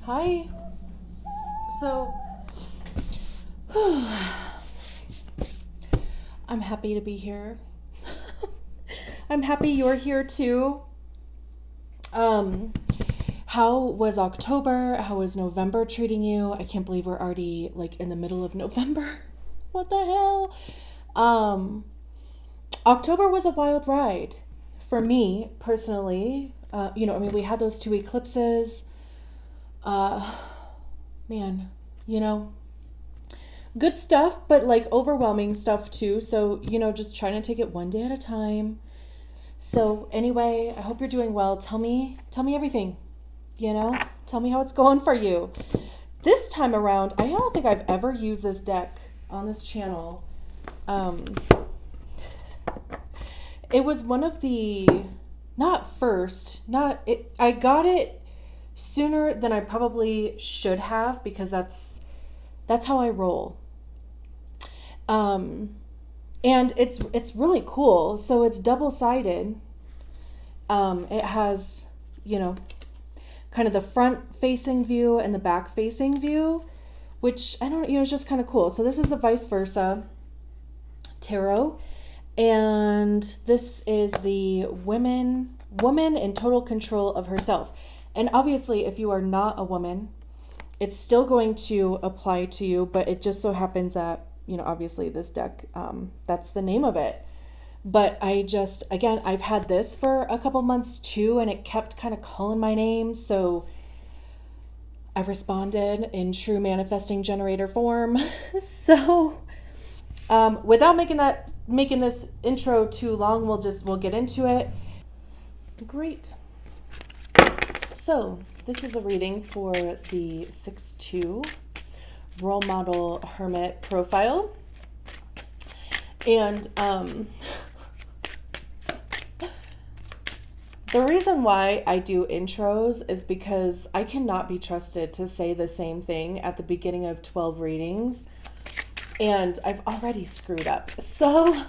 Hi. So, I'm happy to be here. I'm happy you're here too. Um, how was October? How was November treating you? I can't believe we're already like in the middle of November. What the hell? Um, October was a wild ride for me personally. We had those two eclipses. Uh, man, you know, good stuff, but like overwhelming stuff too. So, just trying to take it one day at a time. So, anyway, I hope you're doing well. Tell me everything. Tell me how it's going for you. This time around, I don't think I've ever used this deck on this channel. Um, it was one of the, not first, not it. I got it sooner than I probably should have because that's how I roll. Um, and it's really cool. So it's double sided. It has, you know, kind of the front facing view and the back facing view, which I don't, it's just kind of cool. So this is the vice versa tarot, and this is the woman in total control of herself. And obviously, if you are not a woman, it's still going to apply to you, but it just so happens that, obviously this deck, that's the name of it. But again, I've had this for a couple months too, and it kept kind of calling my name. So I've responded in true manifesting generator form. So without making this intro too long, we'll get into it. Great. So this is a reading for the 6-2 role model hermit profile. And the reason why I do intros is because I cannot be trusted to say the same thing at the beginning of 12 readings. And I've already screwed up. So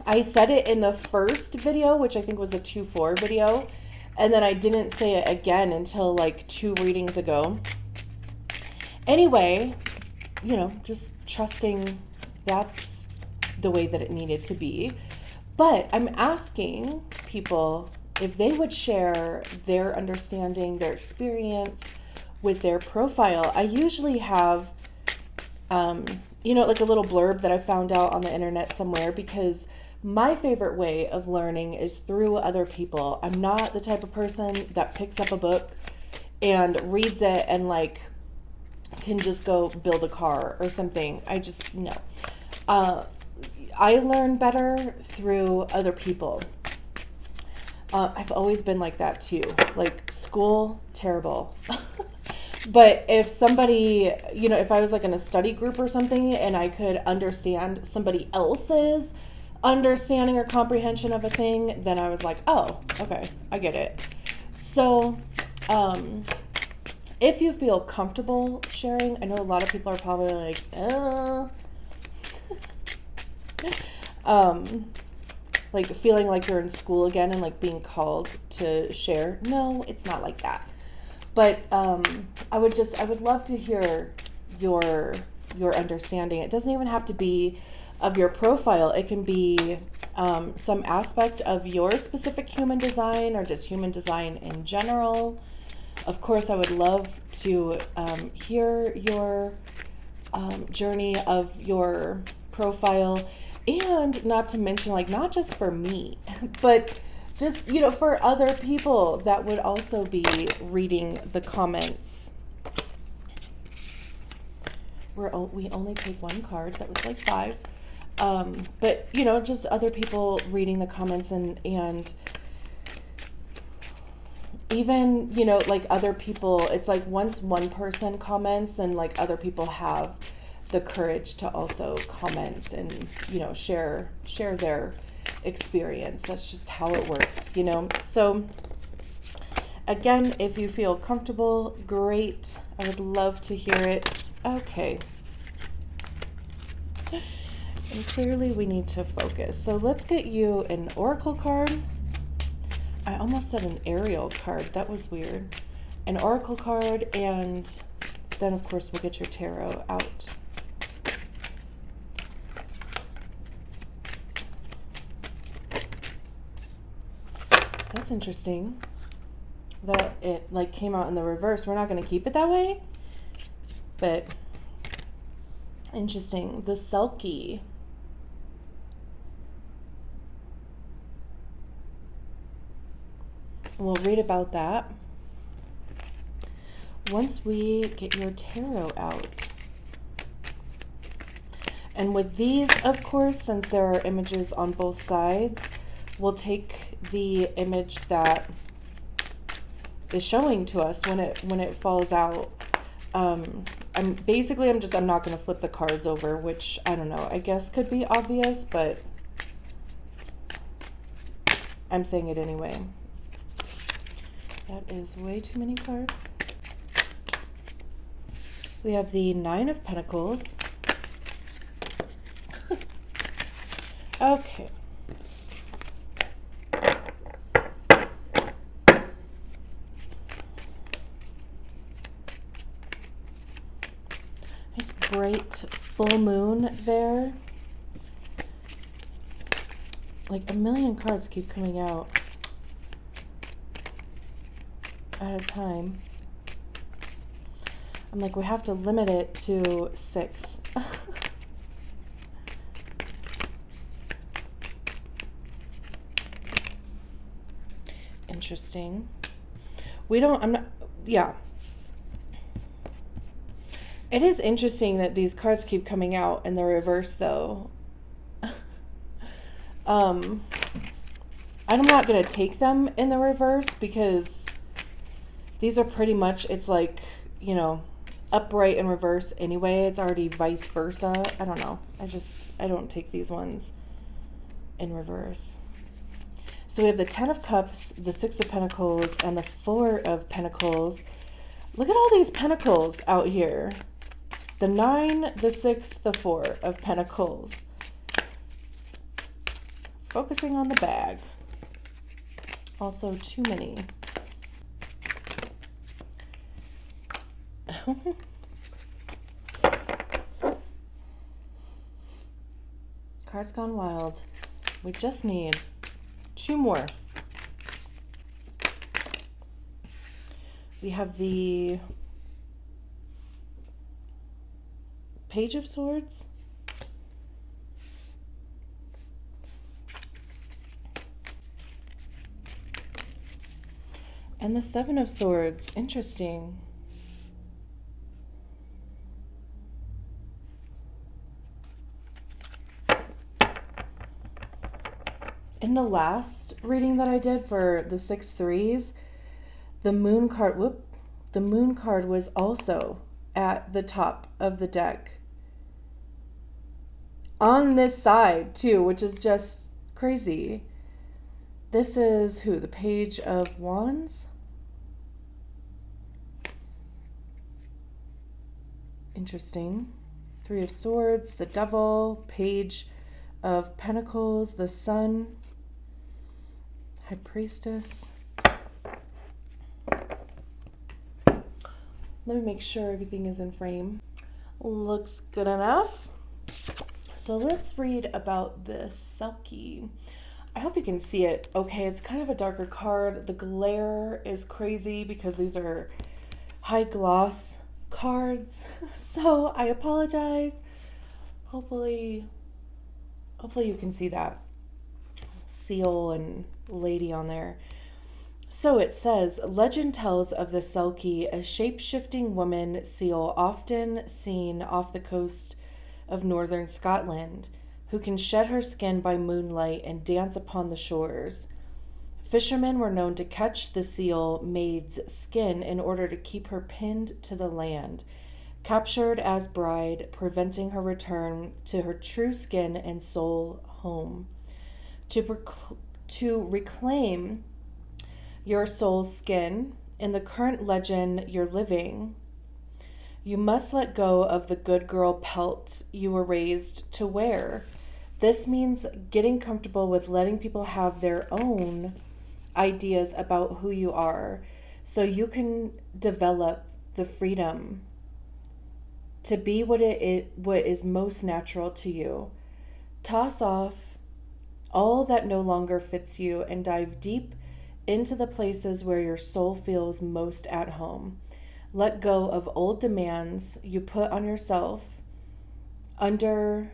I said it in the first video, which I think was a 2-4 video. And then I didn't say it again until like 2 readings ago. Anyway, just trusting that's the way that it needed to be. But I'm asking people if they would share their understanding, their experience with their profile. I usually have, like a little blurb that I found out on the internet somewhere, because my favorite way of learning is through other people. I'm not the type of person that picks up a book and reads it and like can just go build a car or something. No. I learn better through other people. I've always been like that too. Like school, terrible. But if somebody, if I was like in a study group or something and I could understand somebody else's understanding or comprehension of a thing, then I was like, oh, okay, I get it. So, if you feel comfortable sharing, I know a lot of people are probably like, like feeling like you're in school again and like being called to share. No, it's not like that. But I would love to hear your understanding. It doesn't even have to be of your profile. It can be some aspect of your specific human design or just human design in general. Of course, I would love to hear your journey of your profile, and not to mention, like, not just for me, but just, for other people that would also be reading the comments. We only take one card. That was like 5. But, just other people reading the comments and even, like other people, it's like once one person comments and like other people have the courage to also comment and, share their experience. That's just how it works, So again, if you feel comfortable, great. I would love to hear it. Okay. And clearly we need to focus. So let's get you an oracle card I almost said an Ariel card. That was weird. An Oracle card, and then, of course, we'll get your tarot out. That's interesting that it like came out in the reverse. We're not going to keep it that way, but interesting. The Selkie. We'll read about that once we get your tarot out. And with these, of course, since there are images on both sides, we'll take the image that is showing to us when it falls out. I'm not going to flip the cards over, which I don't know, I guess could be obvious, but I'm saying it anyway. That is way too many cards. We have the Nine of Pentacles. Okay. Nice bright full moon there. Like a million cards keep coming out at a time. I'm like, we have to limit it to 6. Interesting. Yeah. It is interesting that these cards keep coming out in the reverse, though. I'm not going to take them in the reverse because these are pretty much, it's like, upright and reverse anyway. It's already vice versa. I don't know. I don't take these ones in reverse. So we have the 10 of Cups, the 6 of Pentacles, and the 4 of Pentacles. Look at all these pentacles out here. The 9, the 6, the 4 of Pentacles. Focusing on the bag. Also too many. Cards gone wild. We just need 2 more. We have the Page of Swords. And the 7 of Swords. Interesting. In the last reading that I did for the 6 threes, the moon card was also at the top of the deck. On this side too, which is just crazy. This is who? The Page of Wands? Interesting. 3 of Swords, the Devil, Page of Pentacles, the Sun, High Priestess. Let me make sure everything is in frame. Looks good enough. So let's read about this Selkie. I hope you can see it. Okay, it's kind of a darker card. The glare is crazy because these are high gloss cards. So I apologize. Hopefully you can see that seal and lady on there. So it says, legend tells of the Selkie, a shape-shifting woman seal often seen off the coast of northern Scotland, who can shed her skin by moonlight and dance upon the shores. Fishermen were known to catch the seal maid's skin in order to keep her pinned to the land, captured as bride, preventing her return to her true skin and soul home. To reclaim your soul's skin in the current legend you're living, you must let go of the good girl pelt you were raised to wear. This means getting comfortable with letting people have their own ideas about who you are so you can develop the freedom to be what is most natural to you. Toss off all that no longer fits you and dive deep into the places where your soul feels most at home. Let go of old demands you put on yourself under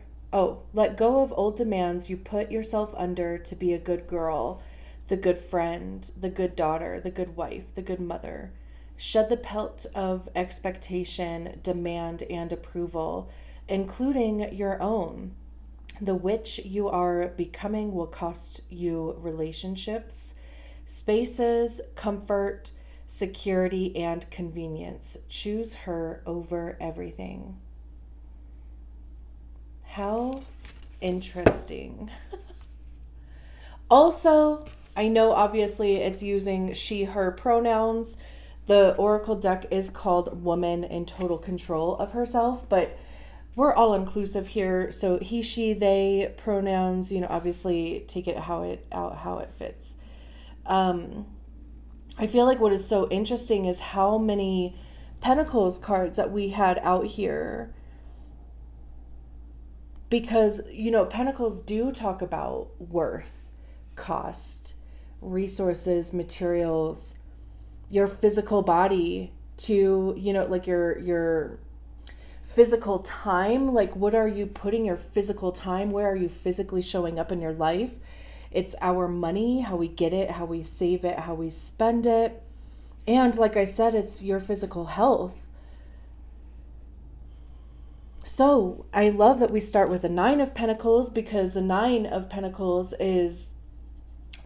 let go of old demands you put yourself under to be a good girl, the good friend, the good daughter, the good wife, the good mother. Shed the pelt of expectation, demand, and approval, including your own. The witch you are becoming will cost you relationships, spaces, comfort, security, and convenience. Choose her over everything. How interesting. Also, I know obviously it's using she, her pronouns. The Oracle deck is called Woman in Total Control of Herself, but we're all inclusive here. So he, she, they pronouns, obviously take it how it fits. I feel like what is so interesting is how many Pentacles cards that we had out here, because Pentacles do talk about worth, cost, resources, materials, your physical body, to like your physical time. Like, what are you putting your physical time, where are you physically showing up in your life? It's our money, how we get it, how we save it, how we spend it. And like I said, it's your physical health. So I love that we start with the 9 of Pentacles, because the 9 of Pentacles is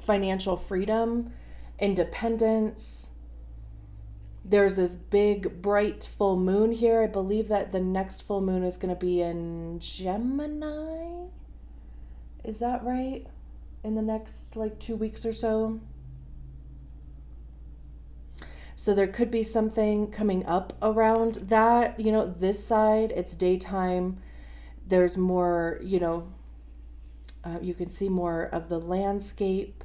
financial freedom, independence. There's this big, bright full moon here. I believe that the next full moon is going to be in Gemini. Is that right? In the next 2 weeks or so. So there could be something coming up around that. This side, it's daytime. There's more, you can see more of the landscape.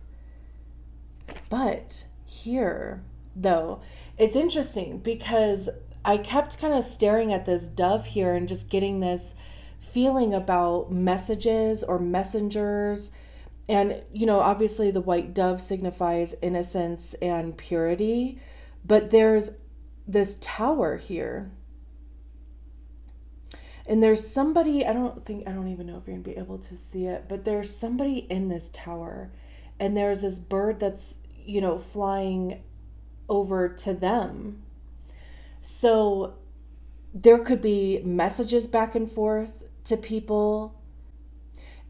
But here, though, it's interesting because I kept kind of staring at this dove here and just getting this feeling about messages or messengers. And, obviously the white dove signifies innocence and purity. But there's this tower here. And there's somebody, I don't even know if you're going to be able to see it, but there's somebody in this tower. And there's this bird that's, flying over to them. So there could be messages back and forth to people.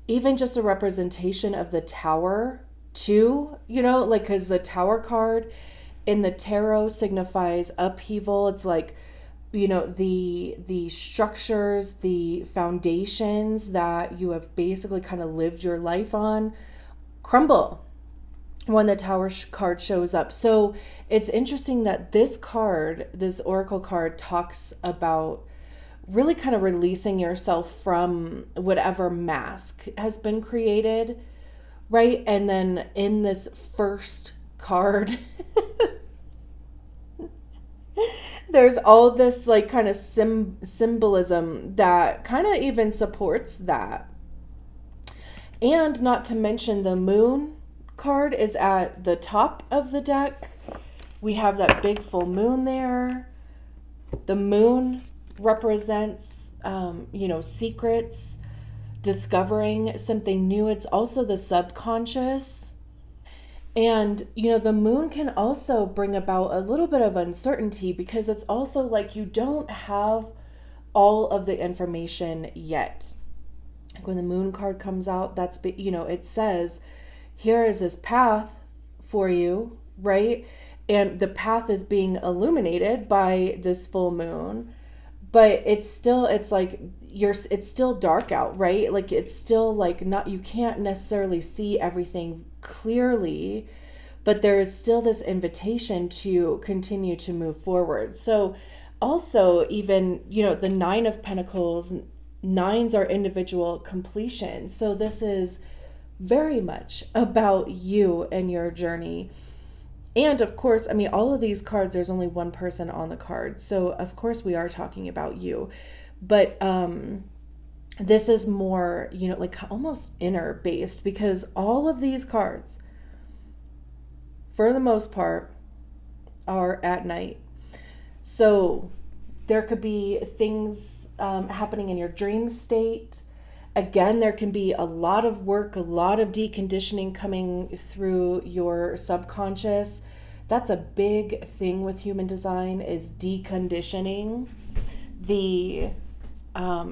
Even just a representation of the tower too, because the tower card in the tarot signifies upheaval. It's like, the structures, the foundations that you have basically kind of lived your life on crumble when the tower card shows up. So it's interesting that this oracle card, talks about really kind of releasing yourself from whatever mask has been created, right? And then in this first card, there's all this kind of symbolism that kind of even supports that. And not to mention the moon card is at the top of the deck. We have that big full moon there. The moon represents, secrets, discovering something new. It's also the subconscious. And, the moon can also bring about a little bit of uncertainty, because it's also like you don't have all of the information yet. Like when the moon card comes out, it says, here is this path for you, right? And the path is being illuminated by this full moon, but it's still dark out, right? Like it's still you can't necessarily see everything clearly, but there is still this invitation to continue to move forward. So also even, the 9 of Pentacles, 9s are individual completion. So this is very much about you and your journey. And of course, I mean, all of these cards, there's only one person on the card. So of course we are talking about you. But this is more, like almost inner based, because all of these cards, for the most part, are at night. So there could be things happening in your dream state. Again, there can be a lot of work, a lot of deconditioning coming through your subconscious. That's a big thing with human design, is deconditioning the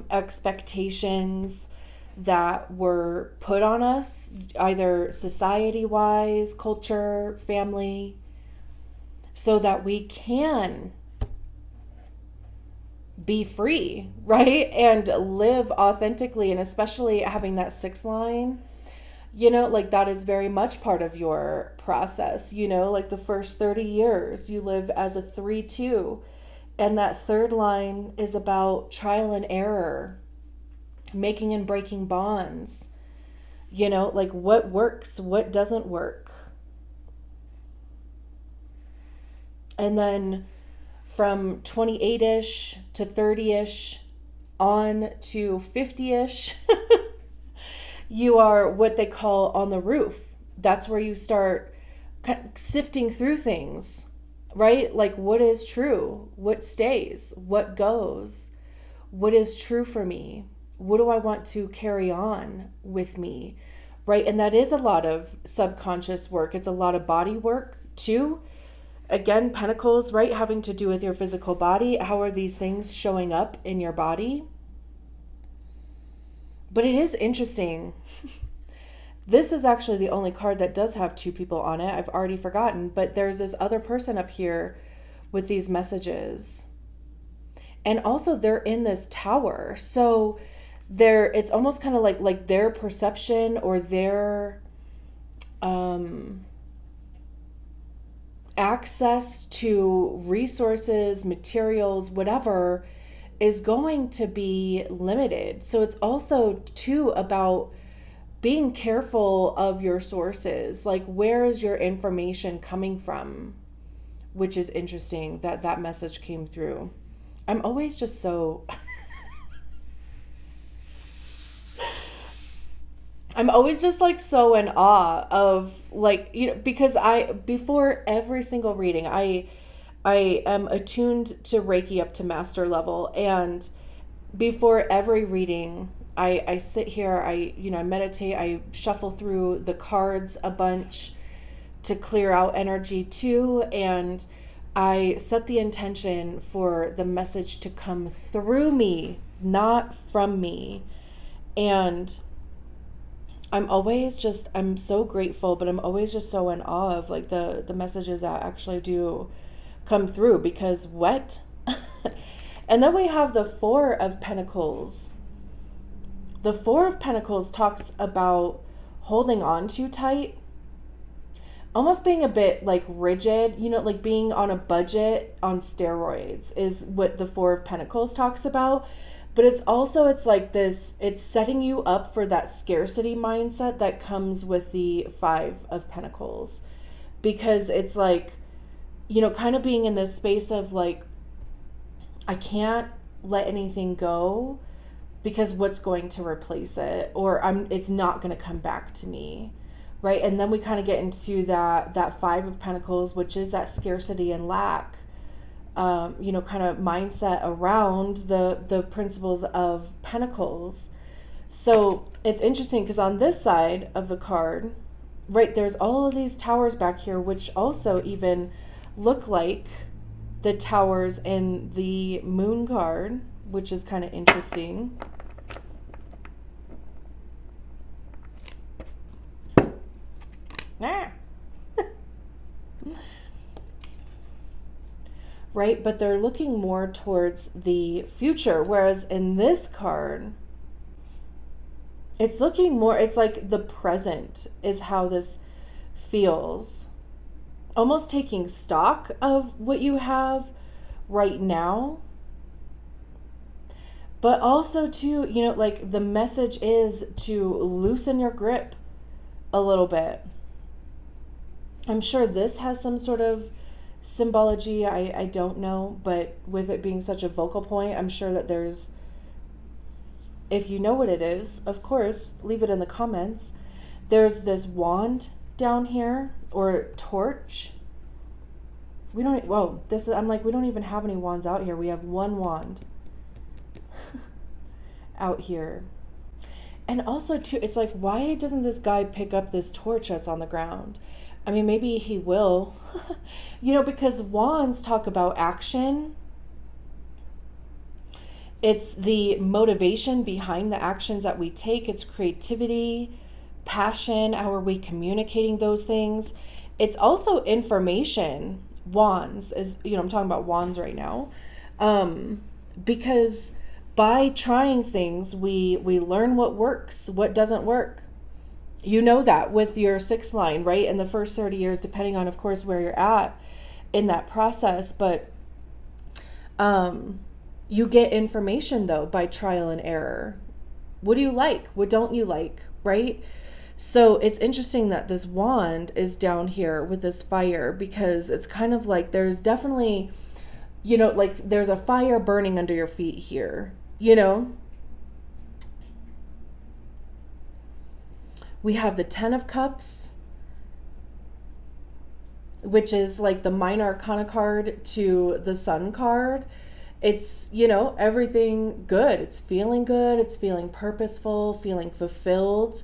expectations that were put on us, either society-wise, culture, family, so that we can be free, right? And live authentically. And especially having that 6th line, like that is very much part of your process. Like the first 30 years you live as a 3-2, and that 3rd line is about trial and error, making and breaking bonds, like what works, what doesn't work. And then from 28-ish to 30-ish on to 50-ish, you are what they call on the roof. That's where you start kind of sifting through things, right? Like, what is true? What stays? What goes? What is true for me? What do I want to carry on with me, right? And that is a lot of subconscious work. It's a lot of body work too. Again, Pentacles, right, having to do with your physical body. How are these things showing up in your body? But it is interesting. This is actually the only card that does have 2 people on it. I've already forgotten, but there's this other person up here with these messages. And also they're in this tower. So it's almost kind of like their perception or their access to resources, materials, whatever, is going to be limited. So it's also too about being careful of your sources. Like, where is your information coming from? Which is interesting that message came through. I'm always just so I'm always just like so in awe of, like, because before every single reading, I am attuned to Reiki up to master level. And before every reading, I sit here, I meditate, I shuffle through the cards a bunch to clear out energy too. And I set the intention for the message to come through me, not from me. And I'm so grateful, but I'm always just so in awe of like the messages that actually do come through, because what? And then we have the 4 of Pentacles. The 4 of Pentacles talks about holding on too tight, almost being a bit like rigid, like being on a budget on steroids is what the 4 of Pentacles talks about. But it's like this, it's setting you up for that scarcity mindset that comes with the 5 of Pentacles. Because it's like, kind of being in this space of like, I can't let anything go because what's going to replace it? Or it's not going to come back to me, right? And then we kind of get into that 5 of Pentacles, which is that scarcity and lack. Kind of mindset around the principles of Pentacles. So it's interesting because on this side of the card, right, there's all of these towers back here, which also even look like the towers in the Moon card, which is kind of interesting. Right? But they're looking more towards the future. Whereas in this card, it's looking more, it's like the present is how this feels. Almost taking stock of what you have right now. But also too, like the message is to loosen your grip a little bit. I'm sure this has some sort of symbology. I don't know, but with it being such a vocal point, I'm sure that there's, if you know what it is, of course, leave it in the comments. There's this wand down here, or torch. We don't, whoa, this is, I'm like, we don't even have any wands out here. We have one wand out here. And also, too, it's like, why doesn't this guy pick up this torch that's on the ground? I mean, maybe he will. Because wands talk about action. It's the motivation behind the actions that we take. It's creativity, passion. How are we communicating those things? It's also information. Wands is, I'm talking about wands right now. Because by trying things, we learn what works, what doesn't work. You know that with your sixth line, right? In the first 30 years, depending on, of course, where you're at in that process. But you get information, though, by trial and error. What do you like? What don't you like, right? So it's interesting that this wand is down here with this fire, because it's kind of like there's definitely, like there's a fire burning under your feet here, We have the Ten of Cups, which is like the minor arcana card to the Sun card. It's, everything good. It's feeling good. It's feeling purposeful, feeling fulfilled,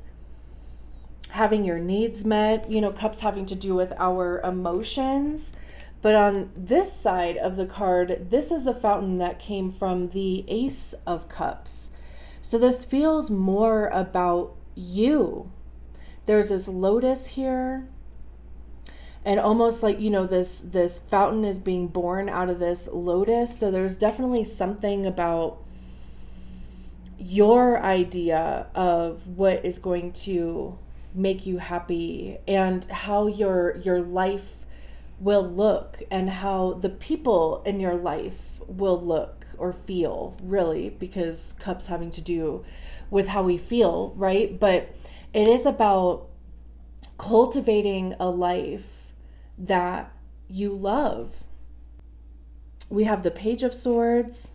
having your needs met. Cups having to do with our emotions. But on this side of the card, this is the fountain that came from the Ace of Cups. So this feels more about you. There's this lotus here, and almost like, this fountain is being born out of this lotus. So there's definitely something about your idea of what is going to make you happy, and how your life will look, and how the people in your life will look or feel, really, because cups having to do with how we feel, right? But it is about cultivating a life that you love. We have the Page of Swords,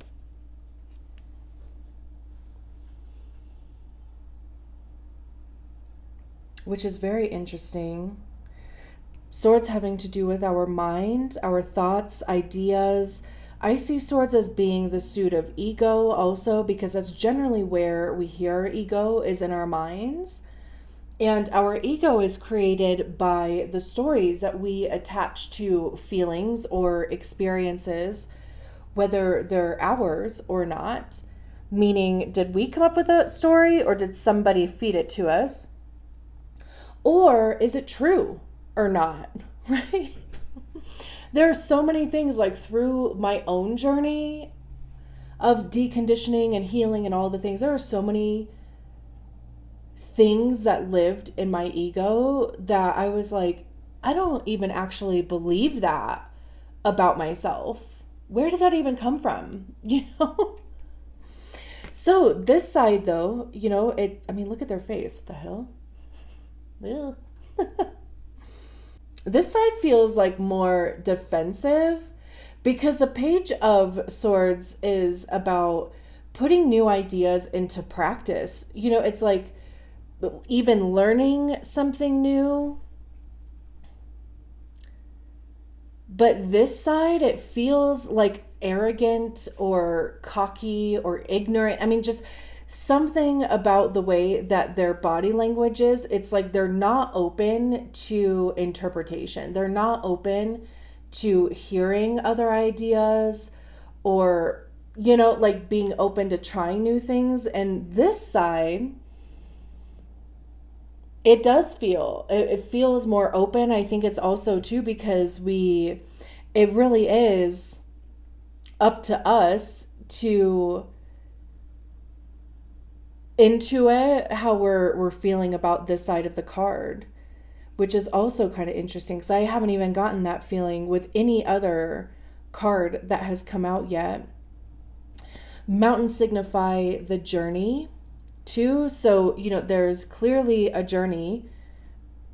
which is very interesting. Swords having to do with our mind, our thoughts, ideas. I see swords as being the suit of ego also, because that's generally where we hear our ego, is in our minds. And our ego is created by the stories that we attach to feelings or experiences, whether they're ours or not. Meaning, did we come up with that story, or did somebody feed it to us? Or is it true or not, right? There are so many things, like through my own journey of deconditioning and healing and all the things, there are so many things that lived in my ego that I was like, I don't even actually believe that about myself. Where did that even come from? So this side, though, look at their face. What the hell? Ew. This side feels like more defensive, because the Page of Swords is about putting new ideas into practice. It's like even learning something new. But this side, it feels like arrogant or cocky or ignorant. Just something about the way that their body language is. It's like they're not open to interpretation. They're not open to hearing other ideas, or, like being open to trying new things. And this side, it does feel, it feels more open. I think it's also too because it really is up to us to intuit how we're feeling about this side of the card, which is also kind of interesting, because I haven't even gotten that feeling with any other card that has come out yet. Mountains signify the journey too. So, there's clearly a journey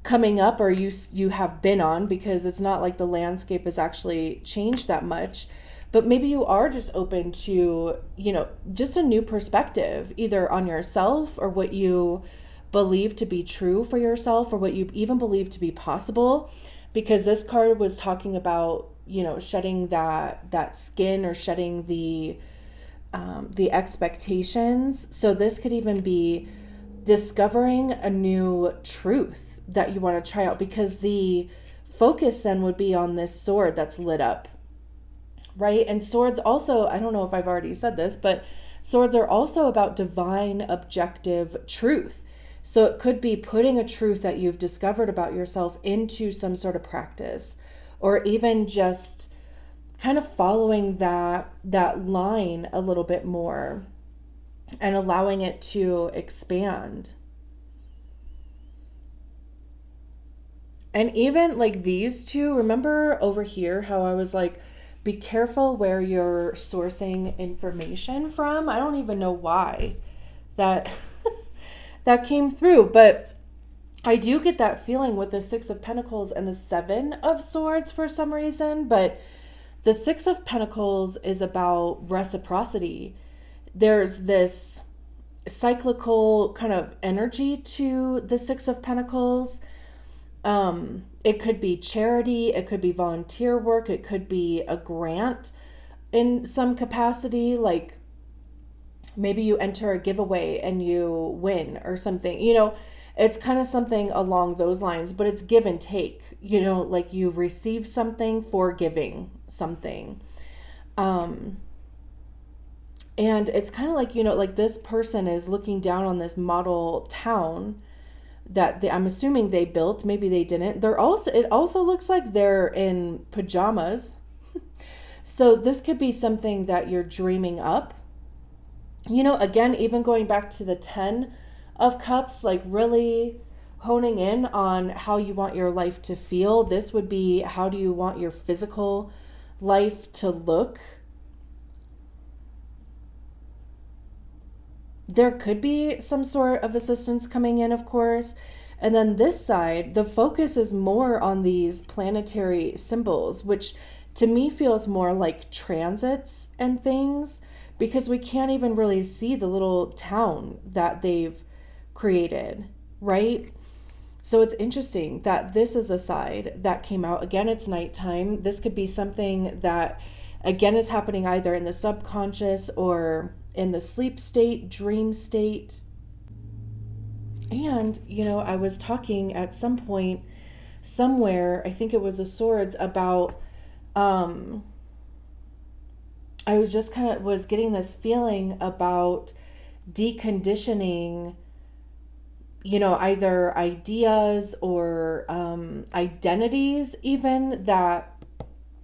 coming up, or you have been on, because it's not like the landscape has actually changed that much. But maybe you are just open to, just a new perspective, either on yourself or what you believe to be true for yourself, or what you even believe to be possible. Because this card was talking about, shedding that skin, or shedding the expectations. So this could even be discovering a new truth that you want to try out, because the focus then would be on this sword that's lit up, right? And swords also, I don't know if I've already said this, but swords are also about divine objective truth. So it could be putting a truth that you've discovered about yourself into some sort of practice, or even just kind of following that line a little bit more and allowing it to expand. And even like these two, remember over here how I was like, be careful where you're sourcing information from? I don't even know why that that came through, but I do get that feeling with the Six of Pentacles and the Seven of Swords for some reason. But the Six of Pentacles is about reciprocity. There's this cyclical kind of energy to the Six of Pentacles. It could be charity, it could be volunteer work, it could be a grant in some capacity, like maybe you enter a giveaway and you win or something. It's kind of something along those lines, but it's give and take, like you receive something for giving something. And it's kind of like, like this person is looking down on this model town that I'm assuming they built. Maybe they didn't. It also looks like they're in pajamas. So this could be something that you're dreaming up. Again, even going back to the 10 of Cups, like really honing in on how you want your life to feel. This would be, how do you want your physical life to look? There could be some sort of assistance coming in, of course. And then this side, the focus is more on these planetary symbols, which to me feels more like transits and things, because we can't even really see the little town that they've created, right? So it's interesting that this is a side that came out. Again, it's nighttime. This could be something that, again, is happening either in the subconscious or in the sleep state, dream state. And, I was talking at some point somewhere, I think it was a Swords, about, I was just was getting this feeling about deconditioning, either ideas or identities even that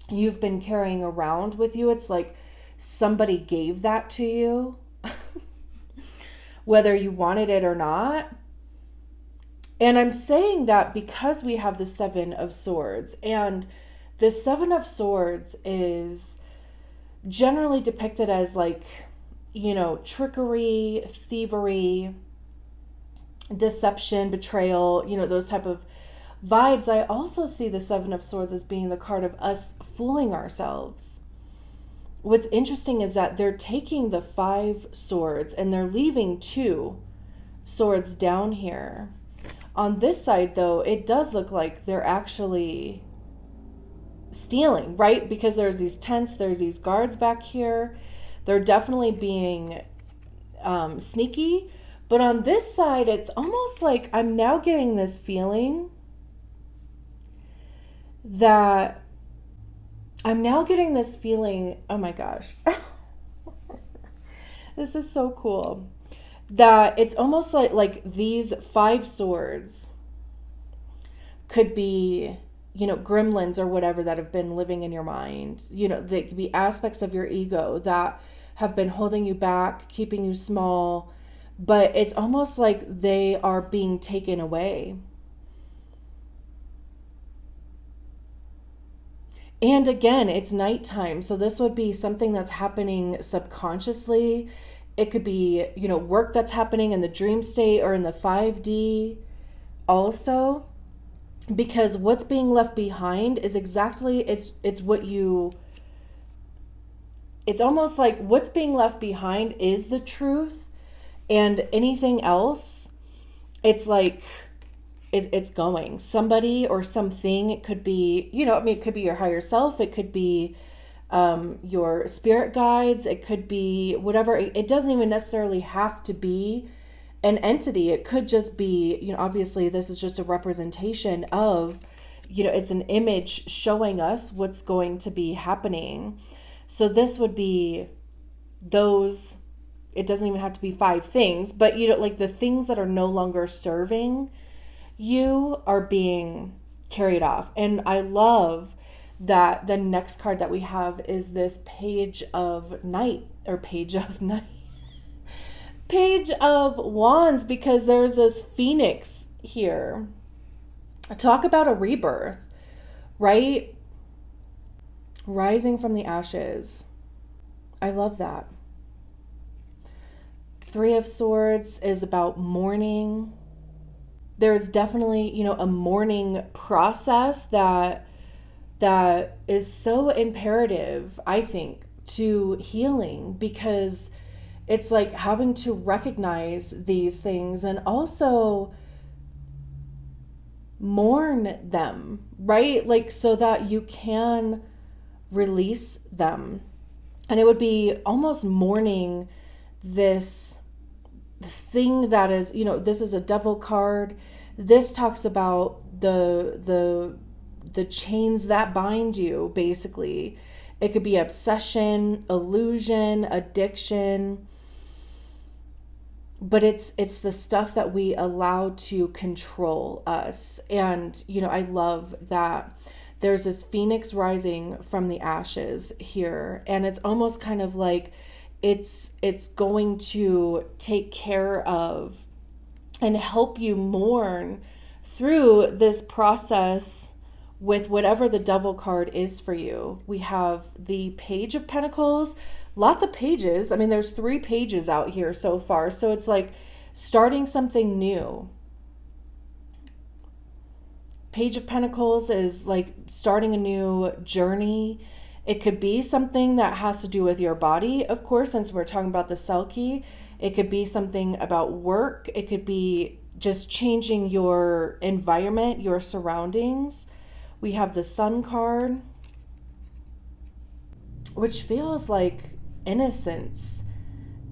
you've been carrying around with you. It's like somebody gave that to you, whether you wanted it or not. And I'm saying that because we have the Seven of Swords, and the Seven of Swords is generally depicted as like, trickery, thievery, deception, betrayal, those type of vibes. I also see the Seven of Swords as being the card of us fooling ourselves. What's interesting is that they're taking the Five Swords and they're leaving two swords down here. On this side, though, it does look like they're actually stealing, right? Because there's these tents, there's these guards back here. They're definitely being sneaky. But on this side, it's almost like I'm now getting this feeling that oh my gosh, this is so cool, that it's almost like these Five Swords could be, gremlins or whatever that have been living in your mind. They could be aspects of your ego that have been holding you back, keeping you small, but it's almost like they are being taken away. And again, it's nighttime, so this would be something that's happening subconsciously. It could be, work that's happening in the dream state or in the 5D also. because what's being left behind is exactly, it's what you, it's almost like what's being left behind is the truth, and anything else, it's like it's going. Somebody or something, it could be, I mean, it could be your higher self, it could be your spirit guides, it could be whatever. It doesn't even necessarily have to be an entity. It could just be, obviously this is just a representation of, it's an image showing us what's going to be happening. So this would be those, it doesn't even have to be 5 things, but like the things that are no longer serving you are being carried off. And I love that the next card that we have is this page of night, or page of night, page of wands, because there's this phoenix here. Talk about a rebirth, right? Rising from the ashes. I love that. 3 of Swords is about mourning. There's definitely, a mourning process that is so imperative, I think, to healing, because it's like having to recognize these things and also mourn them, right? Like, so that you can release them. And it would be almost mourning this thing that is, this is a devil card. This talks about the chains that bind you, basically. It could be obsession, illusion, addiction, but it's the stuff that we allow to control us. And I love that there's this phoenix rising from the ashes here, and it's almost kind of like it's going to take care of and help you mourn through this process with whatever the devil card is for you. We have the Page of Pentacles, lots of pages. I mean, there's 3 pages out here so far. So it's like starting something new. Page of Pentacles is like starting a new journey. It could be something that has to do with your body, of course, since we're talking about the Selkie. It could be something about work. It could be just changing your environment, your surroundings. We have the Sun card, which feels like innocence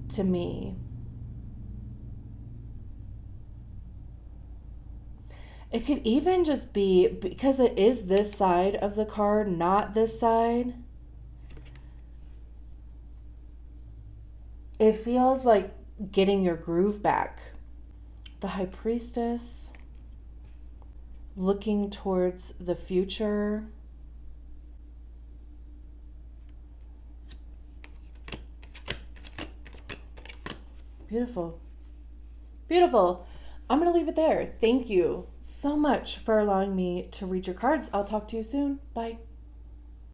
to me. It could even just be, because it is this side of the card, not this side. It feels like getting your groove back. The High Priestess, looking towards the future. Beautiful. Beautiful. I'm going to leave it there. Thank you so much for allowing me to read your cards. I'll talk to you soon. Bye.